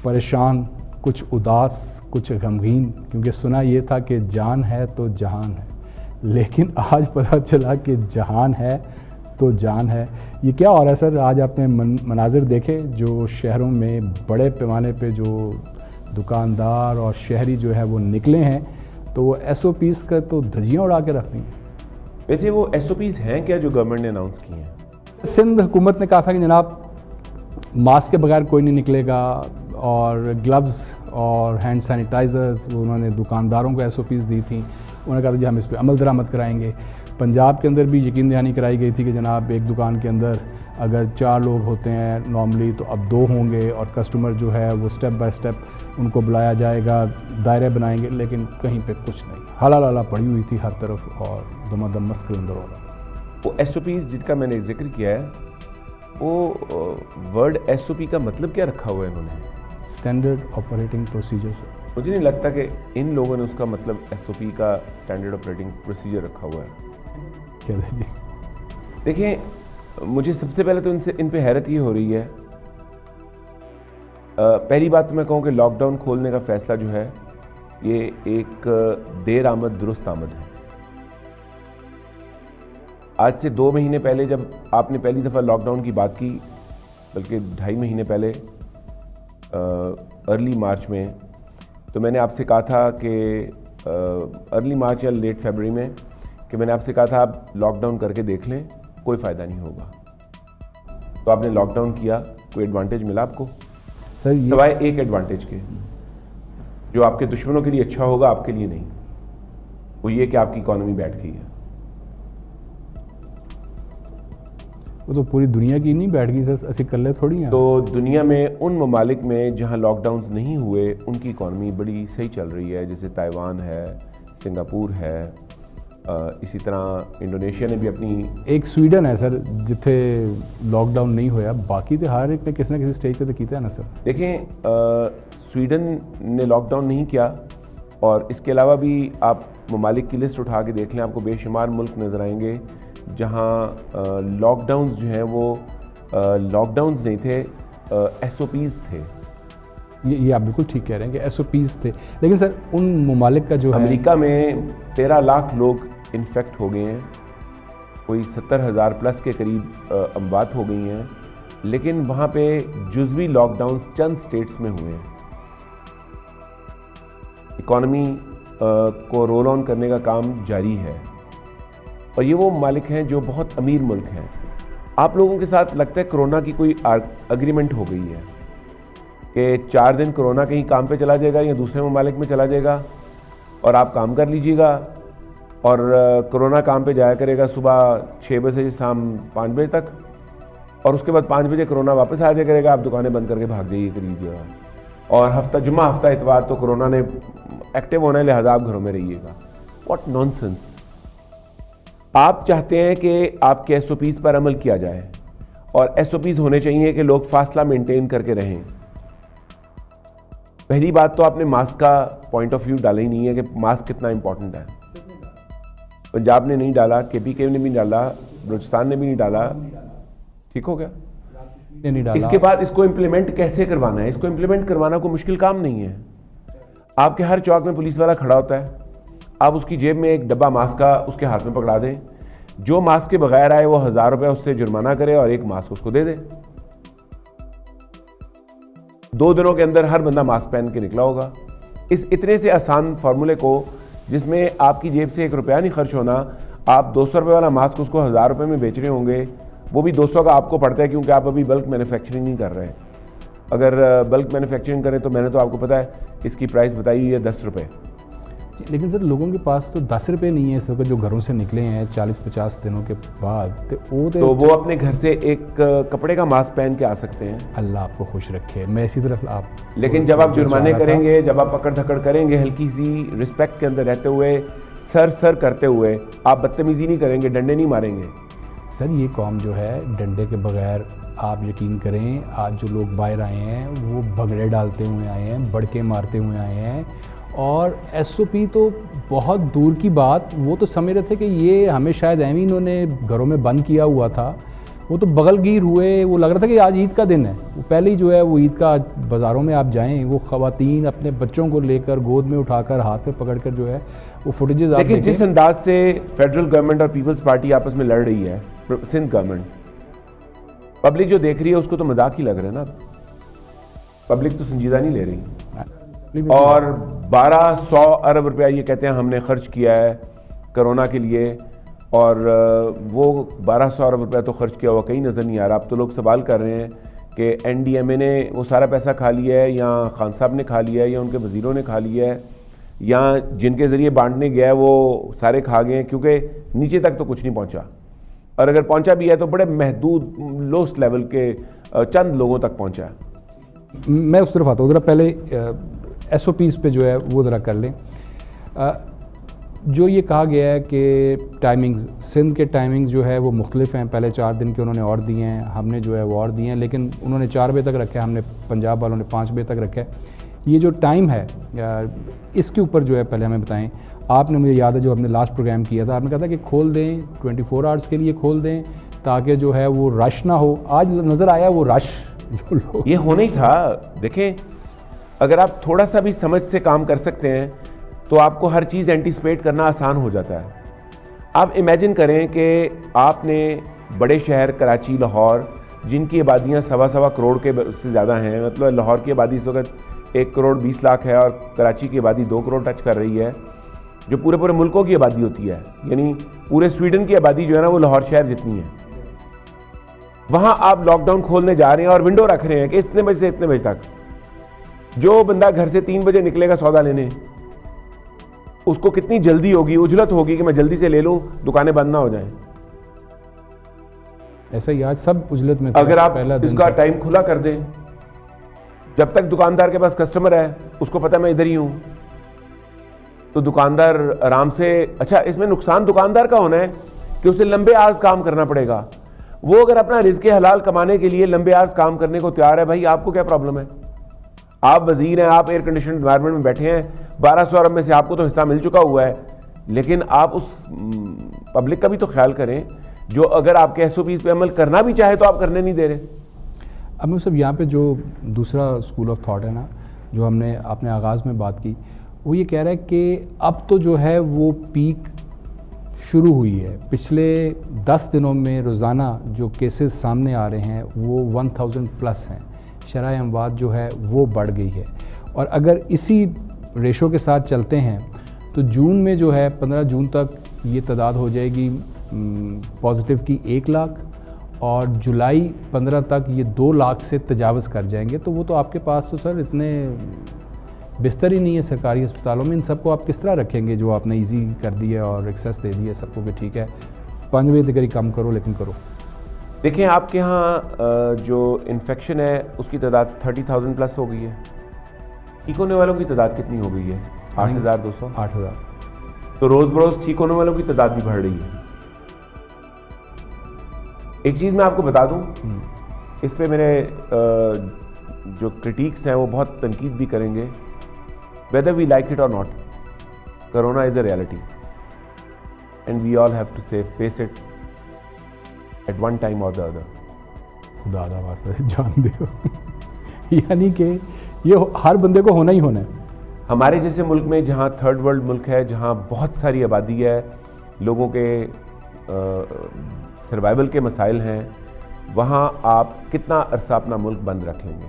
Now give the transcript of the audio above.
परेशान, कुछ उदास, कुछ गमगीन, क्योंकि सुना ये था कि जान है तो जहान है, लेकिन आज पता चला कि जहान है तो जान है। ये क्या हो रहा है सर? आज आपने मनाजिर देखे जो शहरों में बड़े पैमाने पे जो दुकानदार और शहरी जो है वो निकले हैं, तो वो SOPs का तो धज्जियाँ उड़ा के रख दी। वैसे वो SOPs हैं क्या जो गवर्नमेंट ने अनाउंस की हैं? सिंध हुकूमत ने कहा था कि जनाब मास्क के बगैर कोई नहीं निकलेगा, और ग्लव्स और हैंड सैनिटाइज़र्स उन्होंने दुकानदारों को SOPs दी थी। उन्होंने कहा था जी हम इस पर अमल दरामद कराएंगे। पंजाब के अंदर भी यकीन दहानी कराई गई थी कि जनाब एक दुकान के अंदर अगर 4 लोग होते हैं नॉर्मली, तो अब 2 होंगे, और कस्टमर जो है वो स्टेप बाय स्टेप उनको बुलाया जाएगा, दायरे बनाएंगे, लेकिन कहीं पे कुछ नहीं, हला पड़ी हुई थी हर तरफ और दमादम मस्त के अंदर हो रहा था। वो SOPs जिनका मैंने जिक्र किया है, वो वर्ड SOP का मतलब क्या रखा हुआ है इन्होंने? Standard operating procedure. मुझे नहीं लगता कि इन लोगों ने उसका मतलब SOP का स्टैंडर्ड ऑपरेटिंग प्रोसीजर रखा हुआ है। क्या जी? देखिए, मुझे सबसे पहले तो इन पे हैरत ये हो रही है। पहली बात तो मैं कहूँ कि लॉकडाउन खोलने का फैसला जो है ये एक देर आमद दुरुस्त आमद है। आज से 2 महीने पहले जब आपने पहली दफ़ा लॉकडाउन की बात की, बल्कि 2.5 महीने पहले अर्ली मार्च में, तो मैंने आपसे कहा था कि अर्ली मार्च या लेट फरवरी में, कि मैंने आपसे कहा था आप लॉकडाउन करके देख लें, कोई फ़ायदा नहीं होगा। तो आपने लॉकडाउन किया, कोई एडवांटेज मिला आपको? सर सिवाय एक एडवांटेज के, जो आपके दुश्मनों के लिए अच्छा होगा, आपके लिए नहीं, वो ये कि आपकी इकॉनमी बैठ गई है। वो तो पूरी दुनिया की नहीं बैठ गई सर, ऐसे कल्ले थोड़ी हैं। तो दुनिया में उन ममालिक में जहां लॉकडाउन्स नहीं हुए, उनकी इकॉनमी बड़ी सही चल रही है, जैसे ताइवान है, सिंगापुर है, इसी तरह इंडोनेशिया ने भी अपनी, एक स्वीडन है सर जिथे लॉकडाउन नहीं होया, बाकी तो हर एक ने किसी ना किसी स्टेज पे तो किया है ना सर। देखें, स्वीडन ने लॉकडाउन नहीं किया, और इसके अलावा भी आप ममालिक की लिस्ट उठा के देख लें, आपको बेशुमार मुल्क नज़र आएंगे जहाँ लॉकडाउन्स जो हैं वो लॉकडाउन्स नहीं थे, SOPs थे। ये आप बिल्कुल ठीक कह रहे हैं कि SOPs थे, लेकिन सर उन ममालिक का जो अमेरिका में 13 लाख लोग इन्फेक्ट हो गए हैं, कोई 70,000 प्लस के करीब अमवात हो गई हैं, लेकिन वहाँ पे जुज़वी लॉकडाउन चंद स्टेट्स में हुए हैं। इकॉनमी को रोल ऑन करने का काम जारी है, और ये वो ममालिक हैं जो बहुत अमीर मुल्क हैं। आप लोगों के साथ लगता है कोरोना की कोई एग्रीमेंट हो गई है कि 4 दिन कोरोना कहीं काम पे चला जाएगा या दूसरे ममालिक में चला जाएगा, और आप काम कर लीजिएगा, और कोरोना काम पे जाया करेगा सुबह 6 बजे से शाम 5 बजे तक, और उसके बाद 5 बजे कोरोना वापस आ जाया करेगा, आप दुकानें बंद करके भाग जाइए करीजिएगा, और हफ्ता जुम्मा हफ्ता इतवार तो कोरोना ने एक्टिव होना है, लिहाजा आप घरों में रहिएगा। What nonsense. आप चाहते हैं कि आपके SOPs पर अमल किया जाए, और SOPs होने चाहिए कि लोग फासला मेंटेन करके रहें। पहली बात तो आपने मास्क का पॉइंट ऑफ व्यू डाला ही नहीं है कि मास्क कितना इंपॉर्टेंट है। पंजाब ने नहीं डाला, KPK ने भी नहीं डाला, बलूचिस्तान ने भी नहीं डाला, ठीक हो गया। नहीं डाला। इसके बाद इसको इम्प्लीमेंट कैसे करवाना है? इसको इम्प्लीमेंट करवाना कोई मुश्किल काम नहीं है। आपके हर चौक में पुलिस वाला खड़ा होता है, आप उसकी जेब में एक डब्बा मास्क का उसके हाथ में पकड़ा दें, जो मास्क के बगैर आए वो 1000 रुपये उससे जुर्माना करे और एक मास्क उसको दे दे। 2 दिनों के अंदर हर बंदा मास्क पहन के निकला होगा। इस इतने से आसान फार्मूले को, जिसमें आपकी जेब से 1 रुपया नहीं खर्च होना, आप 200 रुपये वाला मास्क उसको 1000 रुपये में बेच रहे होंगे, वो भी 200 का आपको पड़ता है क्योंकि आप अभी बल्क मैन्युफैक्चरिंग नहीं कर रहे हैं। अगर बल्क मैन्युफैक्चरिंग करें तो मैंने तो आपको पता है इसकी प्राइस बताई हुई है 10 रुपये। लेकिन सर लोगों के पास तो 10 रुपये नहीं है इस वक्त, जो घरों से निकले हैं 40-50 दिनों के बाद, तो वो अपने घर से एक कपड़े का मास्क पहन के आ सकते हैं। अल्लाह आपको खुश रखे। मैं इसी तरफ आप, लेकिन जब आप जुर्माने करेंगे, जब आप पकड़ धकड़ करेंगे, हल्की सी रिस्पेक्ट के अंदर रहते हुए, सर करते हुए, आप बदतमीजी नहीं करेंगे, डंडे नहीं मारेंगे। सर ये कौम जो है डंडे के बगैर, आप यकीन करें, आज जो लोग बाहर आए हैं वो भगड़े डालते हुए आए हैं, बड़के मारते हुए आए हैं, और SOP तो बहुत दूर की बात, वो तो समझ रहे थे कि ये हमें शायद इन्होंने घरों में बंद किया हुआ था, वो तो बगलगीर हुए, वो लग रहा था कि आज ईद का दिन है। वो पहले ही जो है वो ईद का, बाज़ारों में आप जाएं, वो ख़वातीन अपने बच्चों को लेकर गोद में उठाकर हाथ पे पकड़कर जो है वो फुटेजेस आप लेकिन देखें। जिस अंदाज से फेडरल गवर्नमेंट और पीपल्स पार्टी आपस में लड़ रही है, सिंध गवर्नमेंट, पब्लिक जो देख रही है उसको तो मजाक ही लग रहा है ना, पब्लिक तो संजीदा नहीं ले रही। और 1200 अरब रुपया ये कहते हैं हमने खर्च किया है कोरोना के लिए, और वो 1200 अरब रुपया तो खर्च किया हुआ कहीं नज़र नहीं आ रहा। अब तो लोग सवाल कर रहे हैं कि एनडीएमए ने वो सारा पैसा खा लिया है, या खान साहब ने खा लिया है, या उनके वज़ीरों ने खा लिया है, या जिनके ज़रिए बांटने गया है वो सारे खा गए हैं, क्योंकि नीचे तक तो कुछ नहीं पहुंचा, और अगर पहुंचा भी है तो बड़े महदूद लोस्ट लेवल के चंद लोगों तक पहुंचा है। मैं उस तरफ आता हूँ, ज़रा पहले SOPs पे जो है वो ज़रा कर लें। जो ये कहा गया है कि टाइमिंग्स, सिंध के टाइमिंग्स जो है वो मुख्तलिफ हैं, पहले 4 दिन के उन्होंने और दिए हैं, हमने जो है वो और दिए हैं, लेकिन उन्होंने 4 बजे तक रखे हैं, हमने पंजाब वालों ने 5 बजे तक रखा है। ये जो टाइम है इसके ऊपर जो है पहले हमें बताएं। आपने, मुझे याद है जो हमने लास्ट प्रोग्राम किया था, आपने कहा था कि खोल दें 24 आवर्स के लिए खोल दें ताकि जो है वो रश ना हो। आज नज़र आया वो रश जो लोग, ये होना ही था। देखें, अगर आप थोड़ा सा भी समझ से काम कर सकते हैं तो आपको हर चीज़ एंटिसिपेट करना आसान हो जाता है। आप इमेजिन करें कि आपने बड़े शहर कराची, लाहौर, जिनकी आबादियाँ 1.25 करोड़ के से ज़्यादा हैं, मतलब लाहौर की आबादी इस वक्त 1 करोड़ 20 लाख है और कराची की आबादी 2 करोड़ टच कर रही है, जो पूरे पूरे मुल्कों की आबादी होती है, यानी पूरे स्वीडन की आबादी जो है ना वो लाहौर शहर जितनी है। वहाँ आप लॉकडाउन खोलने जा रहे हैं और विंडो रख रहे हैं कि इतने बजे से इतने बजे तक, जो बंदा घर से 3 बजे निकलेगा सौदा लेने, उसको कितनी जल्दी होगी, उजलत होगी कि मैं जल्दी से ले लूं, दुकानें बंद ना हो जाएं। ऐसा ही आज सब उजलत में अगर आप इसका टाइम खुला कर दें, जब तक दुकानदार के पास कस्टमर है, उसको पता मैं इधर ही हूं, तो दुकानदार आराम से, अच्छा इसमें नुकसान दुकानदार का होना है कि उसे लंबे आर्ज काम करना पड़ेगा। वो अगर अपना रिज़्क़ हलाल कमाने के लिए लंबे आर्ज काम करने को तैयार है, भाई आपको क्या प्रॉब्लम है? आप वजीर हैं, आप एयर कंडीशन एनवायरनमेंट में बैठे हैं, 1200 अरब में से आपको तो हिस्सा मिल चुका हुआ है, लेकिन आप उस पब्लिक का भी तो ख्याल करें जो अगर आपके SOPs पे अमल करना भी चाहे तो आप करने नहीं दे रहे। अब मैं सब यहाँ पे जो दूसरा स्कूल ऑफ थॉट है ना, जो हमने अपने आगाज़ में बात की, वो ये कह रहा है कि अब तो जो है वो पीक शुरू हुई है। पिछले 10 दिनों में रोज़ाना जो केसेस सामने आ रहे हैं वो 1000 प्लस हैं, शरह अमवात जो है वो बढ़ गई है, और अगर इसी रेशो के साथ चलते हैं तो जून में जो है 15 जून तक ये तादाद हो जाएगी पॉजिटिव की 1 लाख, और जुलाई 15 तक ये 2 लाख से तजावज़ कर जाएंगे। तो वो तो आपके पास तो सर इतने बिस्तर ही नहीं है सरकारी अस्पतालों में, इन सबको आप किस तरह रखेंगे जो आपने ईजी कर दी है और एक्सेस दे दी है सबको कि ठीक है 5 बजे तक कम करो, लेकिन करो। देखिए, आपके यहाँ जो इन्फेक्शन है उसकी तादाद 30,000 प्लस हो गई है, ठीक होने वालों की तादाद कितनी हो गई है? 8,200। 8,000। तो रोज़ बरोज़ ठीक होने वालों की तादाद भी बढ़ रही है। एक चीज़ मैं आपको बता दूं, इस पे मेरे जो क्रिटिक्स हैं वो बहुत तनकीद भी करेंगे, वेदर वी लाइक इट और not, corona is a reality and we all have to face it at one time और द अदर। खुदा दा वास्ता जान दो यानी कि ये हर बंदे को होना ही होना है। हमारे जैसे मुल्क में, जहाँ थर्ड वर्ल्ड मुल्क है, जहाँ बहुत सारी आबादी है, लोगों के सर्वाइवल के मसाइल हैं, वहाँ आप कितना अरसा अपना मुल्क बंद रख लेंगे?